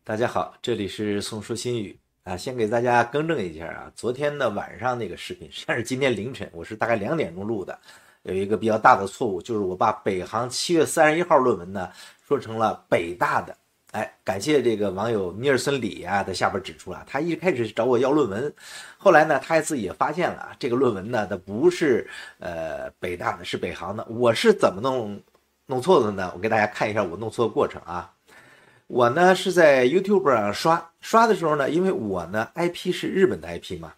大家好，这里是宋说新语啊，先给大家更正一下啊，昨天的晚上那个视频实际上是今天凌晨，我是大概2点钟录的，有一个比较大的错误，就是我把北航7月31号论文呢说成了北大的。哎，感谢这个网友尼尔森李啊在下边指出了，他一开始找我要论文，后来呢他自己也发现了这个论文呢它不是北大的，是北航的。我是怎么弄错的呢？我给大家看一下我弄错的过程啊。我呢是在 YouTube 上刷的时候呢，因为我呢 IP 是日本的 IP 嘛，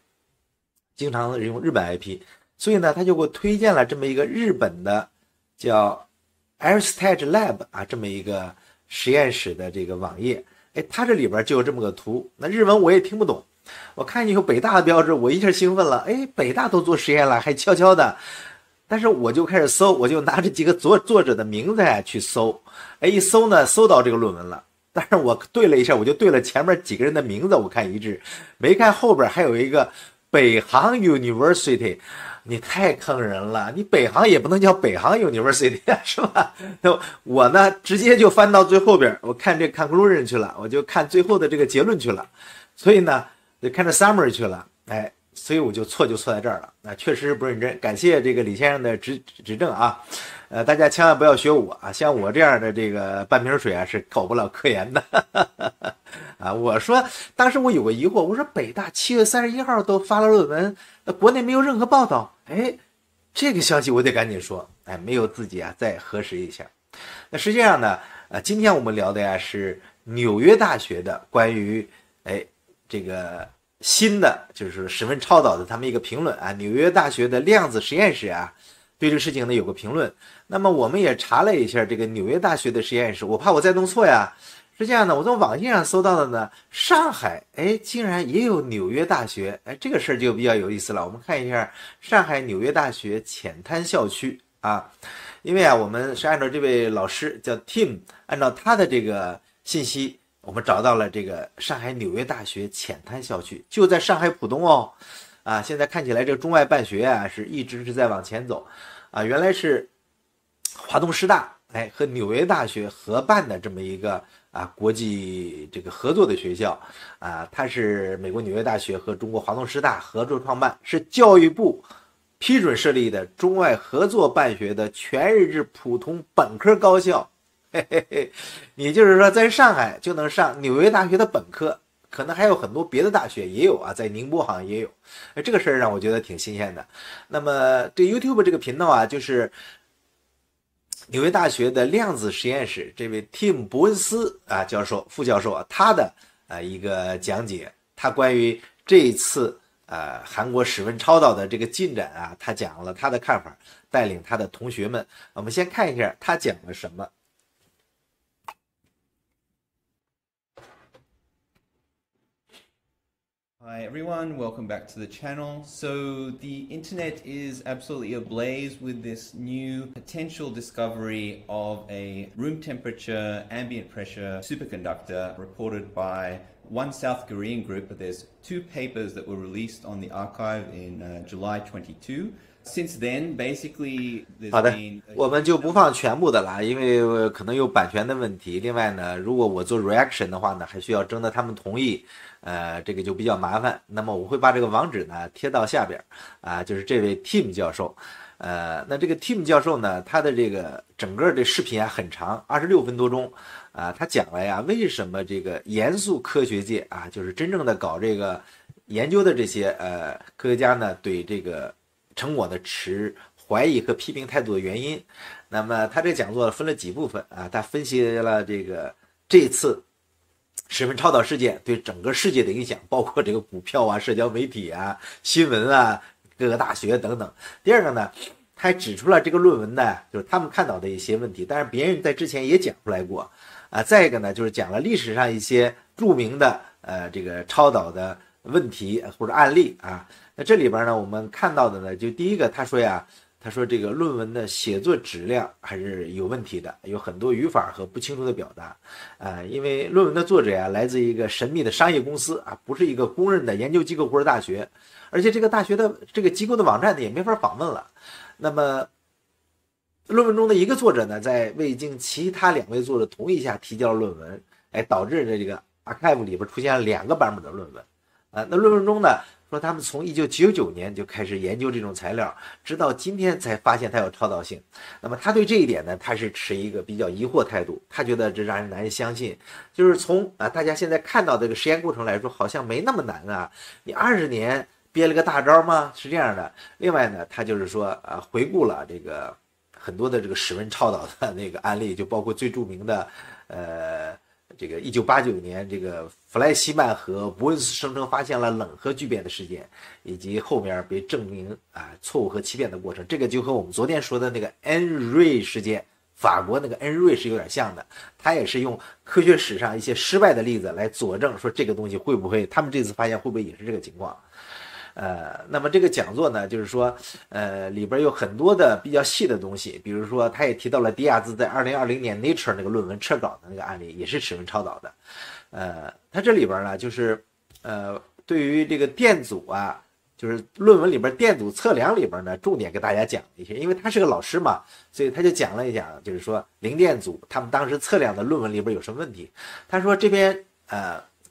经常用日本 IP， 所以呢他就给我推荐了这么一个日本的叫 Airstat Lab 啊这么一个实验室的这个网页。哎，它这里边就有这么个图，那日文我也听不懂，我看见有北大的标志，我一下兴奋了，哎，北大都做实验了，还悄悄的。但是我就开始搜，我就拿这几个作者的名字去搜，哎，一搜呢，搜到这个论文了。但是我对了一下，我就对了前面几个人的名字，我看一致，没看后边还有一个北航 University， 你太坑人了，你北航也不能叫北航 University 是吧？我呢直接就翻到最后边，我看这 conclusion 去了，我就看最后的这个结论去了，所以呢就看这 summary 去了，哎。所以我就错在这儿了，那确实不认真。感谢这个李先生的指正啊，大家千万不要学我啊，像我这样的这个半瓶水啊是搞不了科研的啊。我说当时我有个疑惑，我说北大7月31号都发了论文，那国内没有任何报道，哎，这个消息我得赶紧说，哎，没有自己再核实一下。那实际上呢，今天我们聊的是纽约大学的关于这个。新的就是史文超导的他们一个评论啊，纽约大学的量子实验室啊，对这个事情呢有个评论。那么我们也查了一下这个纽约大学的实验室，我怕我再弄错呀。是这样的，我从网页上搜到的呢，上海竟然也有纽约大学，这个事儿就比较有意思了。我们看一下上海纽约大学浅滩校区啊，因为我们是按照这位老师叫 Tim， 按照他的这个信息。我们找到了这个上海纽约大学浅滩校区，就在上海浦东哦，啊，现在看起来这个中外办学啊是一直是在往前走，啊，原来是华东师大和纽约大学合办的这么一个国际这个合作的学校啊，它是美国纽约大学和中国华东师大合作创办，是教育部批准设立的中外合作办学的全日制普通本科高校。嘿嘿嘿，你就是说在上海就能上纽约大学的本科，可能还有很多别的大学也有啊，在宁波好像也有，这个事儿让我觉得挺新鲜的。那么这 YouTube 这个频道啊，就是纽约大学的量子实验室这位 Tim 伯恩斯教授、副教授他的一个讲解，他关于这一次韩国史文超导的这个进展他讲了他的看法，带领他的同学们，我们先看一下他讲了什么。Hi everyone, welcome back to the channel. So the internet is absolutely ablaze with this new potential discovery of a room temperature ambient pressure superconductor reported by one South Korean group, but there's two papers that were released on the archive in July 22. Since then, basically, there's 好的， been 我们就不放全部的了，因为可能有版权的问题。另外呢，如果我做 reaction 的话呢，还需要征得他们同意，这个就比较麻烦。那么我会把这个网址呢贴到下边就是这位 Tim 教授。那这个 Tim 教授呢，他的这个整个的视频很长，26分多钟他讲了为什么这个严肃科学界就是真正的搞这个研究的这些科学家呢，对这个成果的持怀疑和批评态度的原因。那么他这个讲座分了几部分他分析了这次史文超导事件对整个世界的影响，包括这个股票社交媒体新闻各个大学等等。第二个呢，他还指出了这个论文呢，就是他们看到的一些问题，但是别人在之前也讲出来过再一个呢，就是讲了历史上一些著名的这个超导的问题或者案例那这里边呢，我们看到的呢，就第一个，他说这个论文的写作质量还是有问题的，有很多语法和不清楚的表达因为论文的作者来自一个神秘的商业公司不是一个公认的研究机构或者大学，而且这个大学的这个机构的网站呢也没法访问了。那么论文中的一个作者呢，在未经其他2位作者同意下提交了论文，导致这个 archive 里边出现了2个版本的论文。那论文中呢说他们从1999年就开始研究这种材料，直到今天才发现它有超导性。那么他对这一点呢，他是持一个比较疑惑态度，他觉得这让人难以相信。就是从大家现在看到这个实验过程来说，好像没那么难啊，你20年憋了个大招吗？是这样的。另外呢，他就是说回顾了这个很多的这个室温超导的那个案例，就包括最著名的这个1989年这个弗莱希曼和伯恩斯声称发现了冷核聚变的事件，以及后面被证明错误和欺骗的过程。这个就和我们昨天说的那个恩瑞事件，法国那个恩瑞是有点像的，他也是用科学史上一些失败的例子来佐证说这个东西会不会，他们这次发现会不会也是这个情况。那么这个讲座呢，就是说，里边有很多的比较细的东西，比如说他也提到了迪亚兹在2020年 Nature 那个论文撤稿的那个案例，也是室温超导的。他这里边呢，就是对于这个电阻啊，就是论文里边电阻测量里边呢，重点给大家讲一些，因为他是个老师嘛，所以他就讲了一讲，就是说零电阻他们当时测量的论文里边有什么问题。他说这边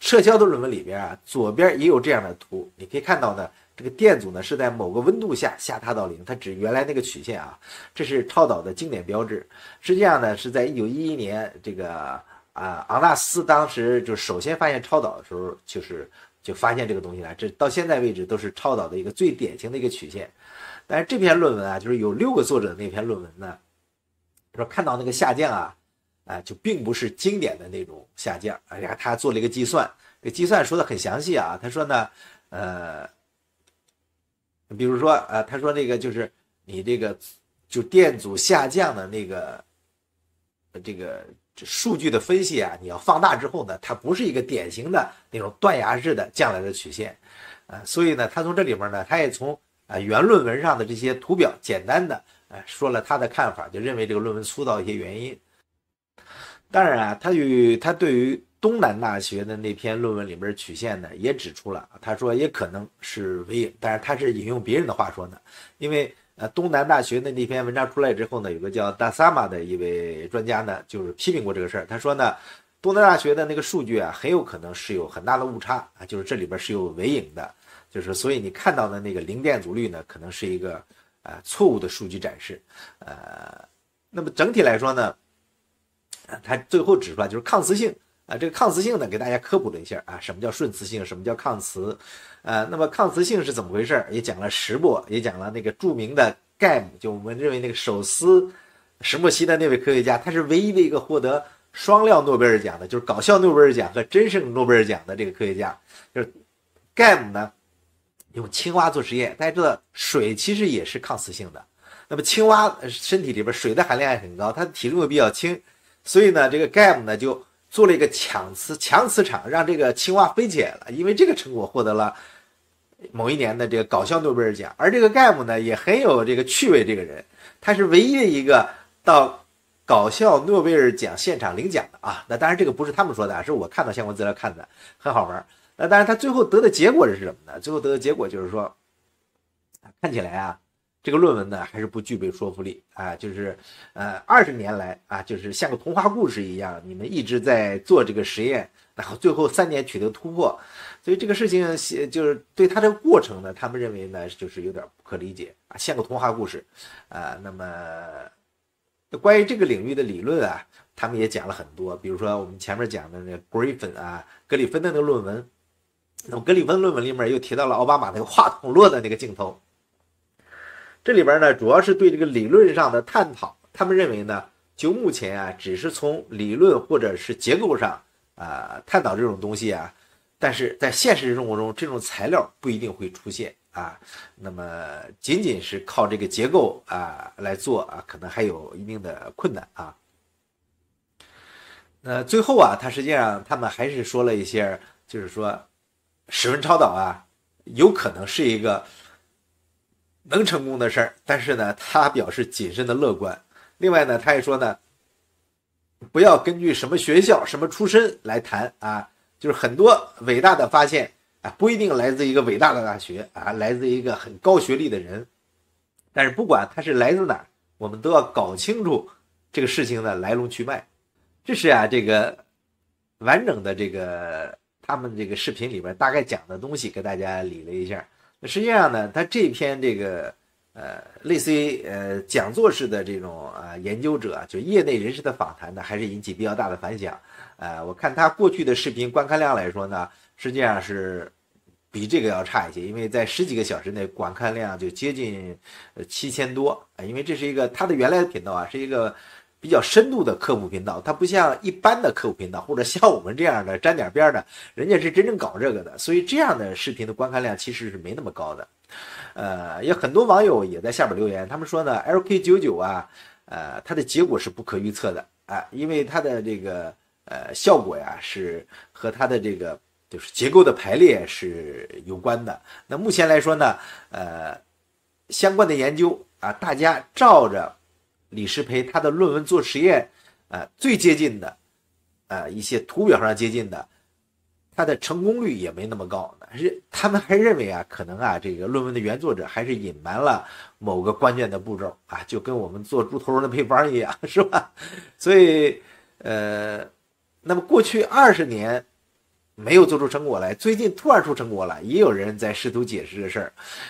撤销的论文里边啊，左边也有这样的图，你可以看到呢，这个电阻呢是在某个温度下下塌到0，它指原来那个曲线啊，这是超导的经典标志。实际上呢，是在1911年这个昂纳斯当时就首先发现超导的时候，就发现这个东西了，这到现在为止都是超导的一个最典型的一个曲线。但是这篇论文啊，就是有6个作者的那篇论文呢，说看到那个下降啊。就并不是经典的那种下降。他做了一个计算，这个计算说的很详细啊。他说呢，比如说他说那个就是你这个就电阻下降的那个这个数据的分析啊，你要放大之后呢，它不是一个典型的那种断崖式的降来的曲线。所以呢，他从这里面呢，他也从原论文上的这些图表简单的说了他的看法，就认为这个论文粗糙一些原因。当然啊，他对于东南大学的那篇论文里边曲线呢，也指出了，他说也可能是微影，但是他是引用别人的话说呢，因为东南大学的那篇文章出来之后呢，有个叫达萨玛的一位专家呢，就是批评过这个事儿。他说呢，东南大学的那个数据啊，很有可能是有很大的误差啊，就是这里边是有微影的，就是所以你看到的那个零电阻率呢，可能是一个错误的数据展示。那么整体来说呢，他最后指出来就是抗磁性这个抗磁性呢，给大家科普了一下什么叫顺磁性，什么叫抗磁。那么抗磁性是怎么回事？也讲了石墨，也讲了那个著名的盖姆，就我们认为那个手撕石墨烯的那位科学家，他是唯一的一个获得双料诺贝尔奖的，就是搞笑诺贝尔奖和真正诺贝尔奖的这个科学家。就是盖姆呢，用青蛙做实验，大家知道水其实也是抗磁性的。那么青蛙身体里边水的含量也很高，它的体重也比较轻。所以呢，这个盖姆呢就做了一个强磁场，让这个青蛙飞起来了。因为这个成果获得了某一年的这个搞笑诺贝尔奖。而这个盖姆呢也很有这个趣味，这个人他是唯一的一个到搞笑诺贝尔奖现场领奖的啊。那当然这个不是他们说的，是我看到相关资料看的，很好玩。那当然他最后得的结果是什么呢？最后得的结果就是说，看起来这个论文呢还是不具备说服力就是20年来就是像个童话故事一样，你们一直在做这个实验，然后最后3年取得突破，所以这个事情就是对他这个过程呢，他们认为呢就是有点不可理解像个童话故事那么关于这个领域的理论他们也讲了很多，比如说我们前面讲的那个格里芬的那个论文。那么格里芬论文里面又提到了奥巴马那个话筒落的那个镜头。这里边呢，主要是对这个理论上的探讨。他们认为呢，就目前只是从理论或者是结构上探讨这种东西但是在现实生活中，这种材料不一定会出现那么仅仅是靠这个结构来做可能还有一定的困难最后他实际上他们还是说了一些，就是说室温超导有可能是一个能成功的事儿，但是呢，他表示谨慎的乐观。另外呢，他也说呢，不要根据什么学校、什么出身来谈就是很多伟大的发现不一定来自一个伟大的大学来自一个很高学历的人。但是不管他是来自哪儿，我们都要搞清楚这个事情的来龙去脉。这是这个完整的这个他们这个视频里边大概讲的东西给大家理了一下。那实际上呢，他这篇这个类似于讲座式的这种研究者，就业内人士的访谈呢，还是引起比较大的反响。我看他过去的视频观看量来说呢，实际上是比这个要差一些，因为在10几个小时内观看量就接近7000多。因为这是一个他的原来的频道啊，是一个比较深度的科普频道，它不像一般的科普频道或者像我们这样的沾点边的，人家是真正搞这个的，所以这样的视频的观看量其实是没那么高的。有很多网友也在下边留言，他们说呢 LK99 啊，它的结果是不可预测的啊，因为它的这个效果呀是和它的这个就是结构的排列是有关的。那目前来说呢，相关的研究啊，大家照着李石培他的论文做实验，最接近的，一些图表上接近的，它的成功率也没那么高。他们还认为啊，可能啊，这个论文的原作者还是隐瞒了某个关键的步骤啊，就跟我们做猪头肉的配方一样，是吧？所以，那么过去20年没有做出成果来，最近突然出成果了，也有人在试图解释这个事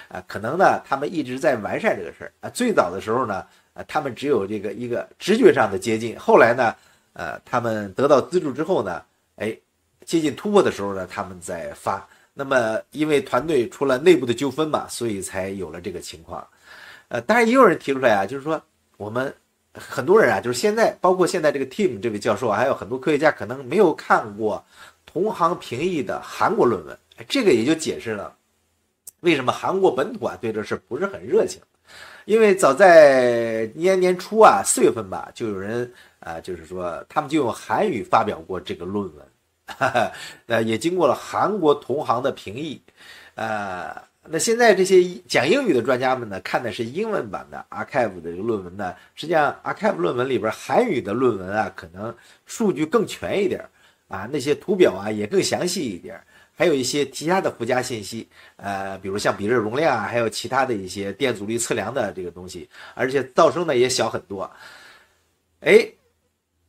儿，可能呢，他们一直在完善这个事儿啊。最早的时候呢，他们只有这个一个直觉上的接近，后来呢，他们得到资助之后呢，接近突破的时候呢，他们在发。那么因为团队出了内部的纠纷嘛，所以才有了这个情况。当然也有人提出来啊，就是说我们很多人啊，就是现在包括现在这个 Tim 这位教授啊，还有很多科学家可能没有看过同行评议的韩国论文，这个也就解释了为什么韩国本土啊对这事不是很热情。因为早在年初啊4月份吧，就有人就是说他们就用韩语发表过这个论文，也经过了韩国同行的评议。那现在这些讲英语的专家们呢，看的是英文版的 arXiv 的这个论文呢，实际上 arXiv 论文里边韩语的论文啊，可能数据更全一点啊，那些图表啊也更详细一点，还有一些其他的附加信息，比如像比热容量啊，还有其他的一些电阻力测量的这个东西，而且噪声呢也小很多。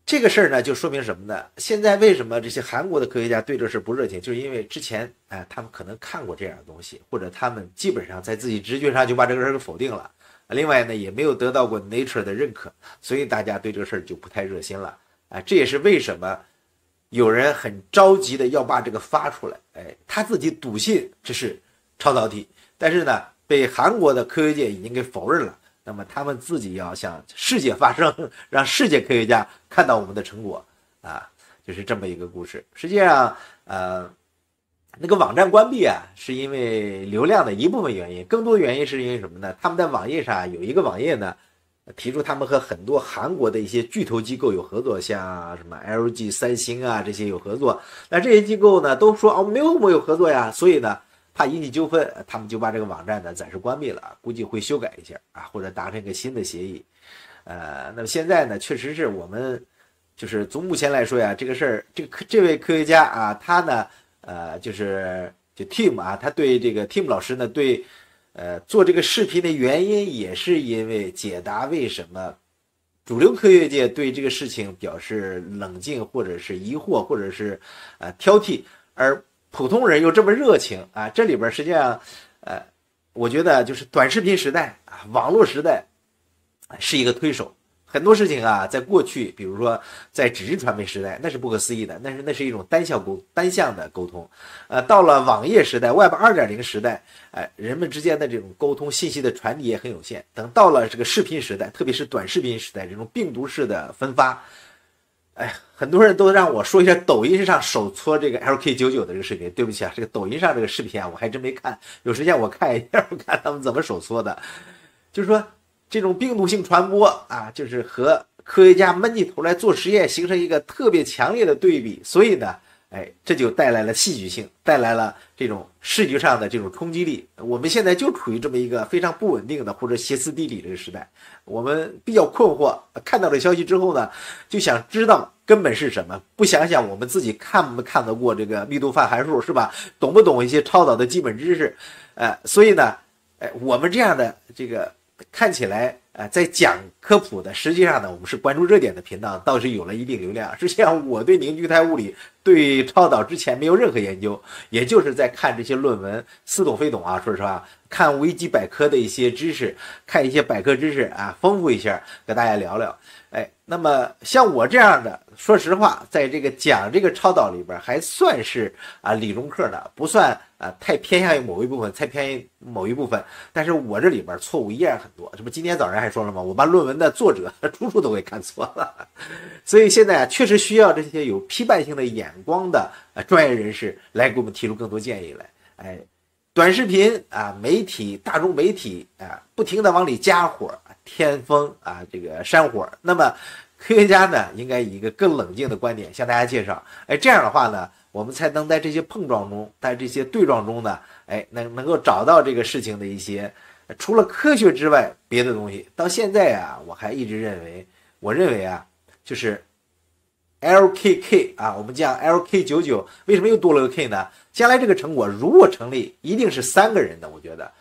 这个事儿呢就说明什么呢？现在为什么这些韩国的科学家对这事不热情，就是因为之前他们可能看过这样的东西，或者他们基本上在自己直觉上就把这个事儿给否定了。另外呢，也没有得到过 Nature 的认可，所以大家对这个事儿就不太热心了。这也是为什么有人很着急的要把这个发出来。他自己笃信这是超导体，但是呢，被韩国的科学界已经给否认了。那么他们自己要向世界发声，让世界科学家看到我们的成果啊，就是这么一个故事。实际上，那个网站关闭啊，是因为流量的一部分原因，更多的原因是因为什么呢？他们在网页上有一个网页呢，提出他们和很多韩国的一些巨头机构有合作，像什么 LG、三星啊这些有合作。那这些机构呢都说没有合作呀，所以呢，怕引起纠纷，他们就把这个网站呢暂时关闭了，估计会修改一下啊，或者达成一个新的协议。那么现在呢，确实是我们就是从目前来说呀，这个事儿，这位科学家啊，他呢，就 Tim 啊，他对这个 Tim 老师呢，对做这个视频的原因，也是因为解答为什么主流科学界对这个事情表示冷静，或者是疑惑，或者是挑剔，而普通人又这么热情啊！这里边实际上，我觉得就是短视频时代啊，网络时代是一个推手。很多事情啊，在过去，比如说在纸质传媒时代，那是不可思议的，那是一种单向的沟通。到了网页时代 ，Web 2.0 时代，人们之间的这种沟通信息的传递也很有限。等到了这个视频时代，特别是短视频时代，这种病毒式的分发。很多人都让我说一下抖音上手搓这个 LK99 的这个视频。对不起啊，这个抖音上这个视频啊，我还真没看，有时间我看一下，我看他们怎么手搓的。就是说这种病毒性传播啊，就是和科学家闷起头来做实验形成一个特别强烈的对比，所以呢，这就带来了戏剧性，带来了这种视觉上的这种冲击力。我们现在就处于这么一个非常不稳定的或者歇斯底里这个时代，我们比较困惑，看到这消息之后呢，就想知道根本是什么，不想想我们自己看不看得过这个密度泛函数，是吧？懂不懂一些超导的基本知识？所以呢，我们这样的这个看起来在讲科普的，实际上呢，我们是关注热点的频道，倒是有了一定流量。实际上，我对凝聚态物理对超导之前没有任何研究，也就是在看这些论文，似懂非懂啊。说实话，看维基百科的一些知识，看一些百科知识啊，丰富一下，跟大家聊聊。哎，那么像我这样的，说实话，在这个讲这个超导里边，还算是理中客呢，不算太偏向于某一部分，太偏于某一部分。但是我这里边错误依然很多。这不今天早上还说了吗？我把论文的作者出处都给看错了。所以现在确实需要这些有批判性的眼光的专业人士来给我们提出更多建议来。哎，短视频媒体、大众媒体不停的往里加火，添风这个山火。那么科学家呢，应该以一个更冷静的观点向大家介绍。哎，这样的话呢，我们才能在这些碰撞中，在这些对撞中呢，哎，能够找到这个事情的一些除了科学之外别的东西。到现在我还一直认为，就是 LKK 我们讲 LK99， 为什么又多了个 K 呢？将来这个成果如果成立，一定是3个人的。我觉得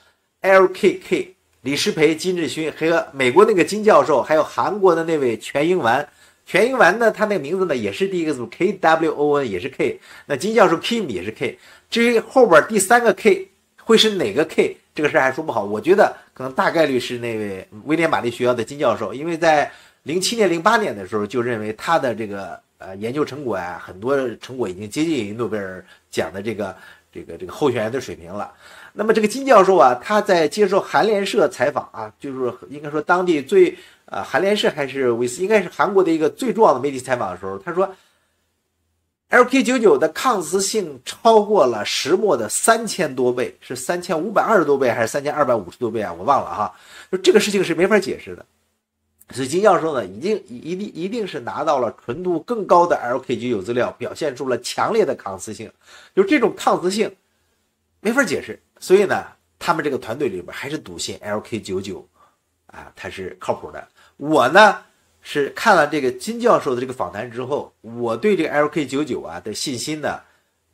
LKK 李诗培、金志勋和美国那个金教授，还有韩国的那位全英完。全英完呢，他那个名字呢也是第一个字 KWON 也是 K， 那金教授 Kim 也是 K。至于后边第3个 K 会是哪个 K， 这个事还说不好。我觉得可能大概率是那位威廉玛丽学校的金教授，因为在07年、08年的时候就认为他的这个研究成果很多成果已经接近于诺贝尔奖的这个候选人的水平了。那么这个金教授他在接受韩联社采访就是应该说当地最韩联社还是应该是韩国的一个最重要的媒体采访的时候，他说 LK99 的抗磁性超过了石墨的3000多倍，是3520多倍还是3250多倍我忘了哈。就这个事情是没法解释的。所以金教授呢，一定是拿到了纯度更高的 LK99 资料，表现出了强烈的抗磁性。就这种抗磁性没法解释，所以呢，他们这个团队里边还是笃信 LK99 它是靠谱的。我呢是看了这个金教授的这个访谈之后，我对这个 LK99 的信心呢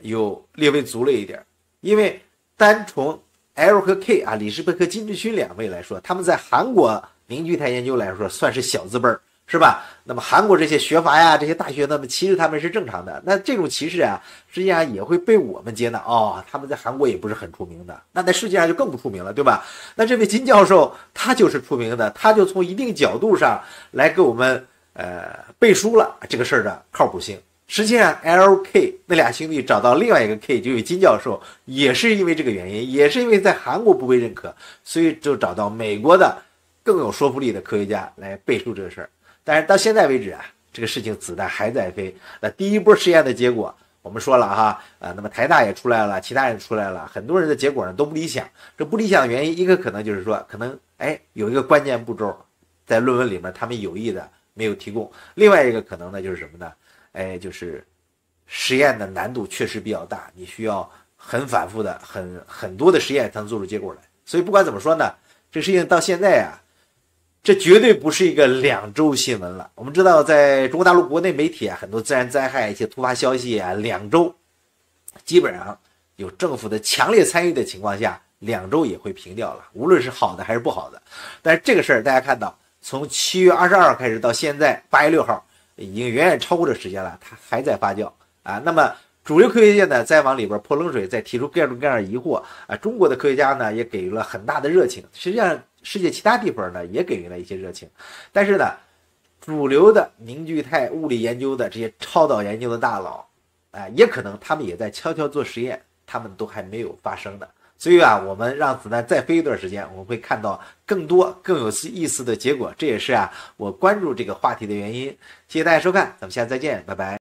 又略微足了一点，因为单从 L 和 K 李诗培和金志勋2位来说，他们在韩国凝聚态研究来说算是小字辈儿，是吧？那么韩国这些学阀这些大学那么歧视他们是正常的。那这种歧视实际上也会被我们接纳他们在韩国也不是很出名的，那在世界上就更不出名了，对吧？那这位金教授他就是出名的，他就从一定角度上来给我们背书了这个事儿的靠谱性。实际上 LK 那俩兄弟找到另外一个 K， 就有金教授，也是因为这个原因，也是因为在韩国不被认可，所以就找到美国的更有说服力的科学家来背书这个事儿。但是到现在为止这个事情子弹还在飞。那第一波实验的结果我们说了那么台大也出来了，其他人出来了，很多人的结果呢都不理想。这不理想的原因，一个可能就是说，可能有一个关键步骤在论文里面他们有意的没有提供，另外一个可能呢就是什么呢？就是实验的难度确实比较大，你需要很反复的很多的实验才能做出结果来。所以不管怎么说呢，这事情到现在这绝对不是一个2周新闻了。我们知道在中国大陆国内媒体很多自然灾害一些突发消息2周基本上有政府的强烈参与的情况下，2周也会平掉了，无论是好的还是不好的。但是这个事儿大家看到从7月22号开始到现在8月6号已经远远超过这时间了，它还在发酵那么主流科学界呢再往里边泼冷水，再提出各种各样的疑惑中国的科学家呢也给予了很大的热情，实际上世界其他地方呢也给予了一些热情。但是呢主流的凝聚态物理研究的这些超导研究的大佬也可能他们也在悄悄做实验，他们都还没有发生的。所以我们让子弹再飞一段时间，我们会看到更多更有意思的结果。这也是我关注这个话题的原因。谢谢大家收看，咱们下次再见，拜拜。